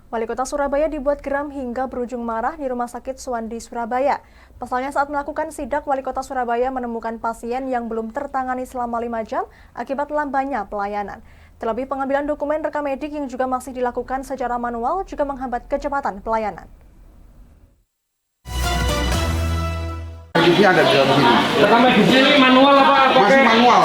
Wali Kota Surabaya dibuat geram hingga berujung marah di Rumah Sakit Suwandi, Surabaya. Pasalnya saat melakukan sidak, Wali Kota Surabaya menemukan pasien yang belum tertangani selama 5 jam akibat lambannya pelayanan. Terlebih pengambilan dokumen rekam medik yang juga masih dilakukan secara manual juga menghambat kecepatan pelayanan. Mediknya ada di dalam sini. Rekam medisnya ini manual apa? Masih manual.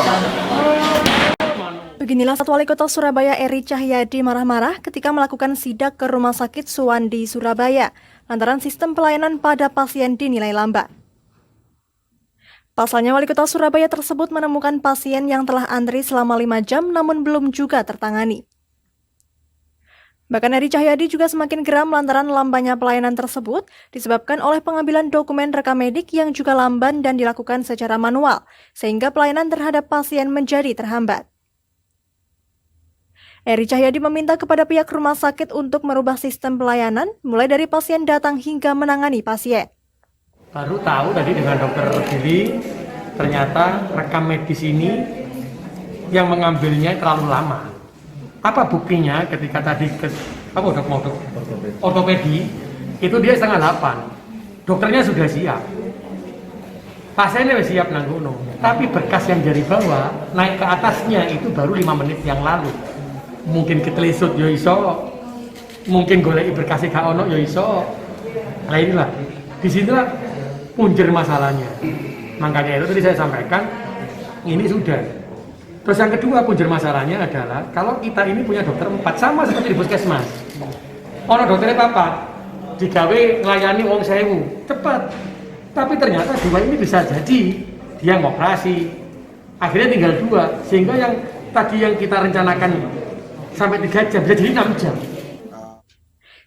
Beginilah saat Wali Kota Surabaya Eri Cahyadi marah-marah ketika melakukan sidak ke Rumah Sakit Suwandi, Surabaya, lantaran sistem pelayanan pada pasien dinilai lambat. Pasalnya Wali Kota Surabaya tersebut menemukan pasien yang telah antri selama 5 jam namun belum juga tertangani. Bahkan Eri Cahyadi juga semakin geram lantaran lambannya pelayanan tersebut disebabkan oleh pengambilan dokumen rekam medik yang juga lamban dan dilakukan secara manual, sehingga pelayanan terhadap pasien menjadi terhambat. Eri Cahyadi meminta kepada pihak rumah sakit untuk merubah sistem pelayanan, mulai dari pasien datang hingga menangani pasien. Baru tahu tadi dengan dokter Billy, ternyata rekam medis ini yang mengambilnya terlalu lama. Apa buktinya ketika tadi ortopedi itu dia 7:30, dokternya sudah siap, pasiennya sudah siap nanggono, tapi berkas yang dari bawah naik ke atasnya itu baru 5 menit yang lalu. Mungkin ketelisut yo iso, mungkin golek berkasih gak ono yo iso. Nah inilah, disinilah punjer masalahnya. Makanya itu tadi saya sampaikan, ini sudah. Terus yang kedua punjer masalahnya adalah kalau kita ini punya dokter 4 sama seperti di puskesmas. Ono dokternya papat, digawe ngelayani wong 1000, cepat. Tapi ternyata 2 ini bisa jadi dia ngoperasi, akhirnya tinggal 2, sehingga yang tadi yang kita rencanakan sampai 3 jam, bisa jadi 6 jam.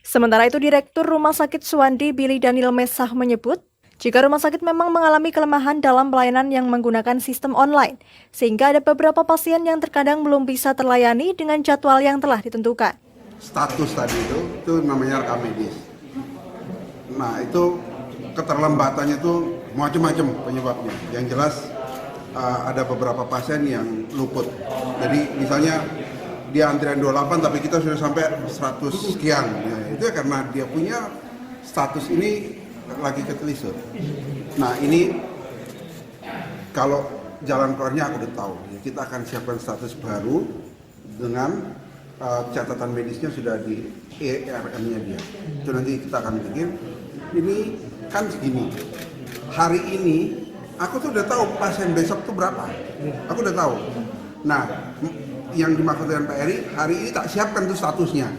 Sementara itu, Direktur Rumah Sakit Suwandi, Billy Daniel Mesah menyebut, jika rumah sakit memang mengalami kelemahan dalam pelayanan yang menggunakan sistem online, sehingga ada beberapa pasien yang terkadang belum bisa terlayani dengan jadwal yang telah ditentukan. Status tadi itu namanya rekam medis. Nah itu keterlambatannya itu macam-macam penyebabnya. Yang jelas ada beberapa pasien yang luput. Jadi misalnya dia antrian 28 tapi kita sudah sampai 100 sekian. Nah, itu ya karena dia punya status ini lagi ketelisur. Nah ini kalau jalan keluarnya aku udah tahu. Kita akan siapkan status baru dengan catatan medisnya sudah di ERM-nya dia. Itu nanti kita akan bikin. Ini kan segini. Hari ini aku tuh udah tahu pasien besok tuh berapa. Aku udah tahu. Nah yang dimaksud dengan Pak Eri, hari ini tak siapkan tuh statusnya.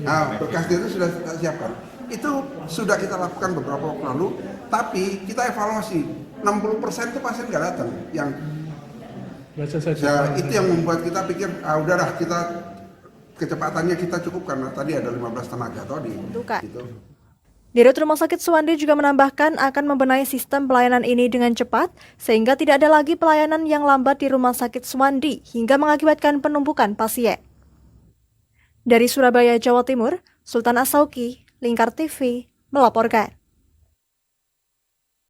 Nah, berkasnya itu sudah tak siapkan. Itu sudah kita lakukan beberapa waktu lalu, tapi kita evaluasi 60% itu pasien nggak datang. Yang itu yang membuat kita pikir, udahlah kita kecepatannya kita cukup karena tadi ada 15 tenaga tadi. Gitu. Direktur Rumah Sakit Suwandi juga menambahkan akan membenahi sistem pelayanan ini dengan cepat, sehingga tidak ada lagi pelayanan yang lambat di Rumah Sakit Suwandi hingga mengakibatkan penumpukan pasien. Dari Surabaya, Jawa Timur, Sultan Asauki, Lingkar TV, melaporkan.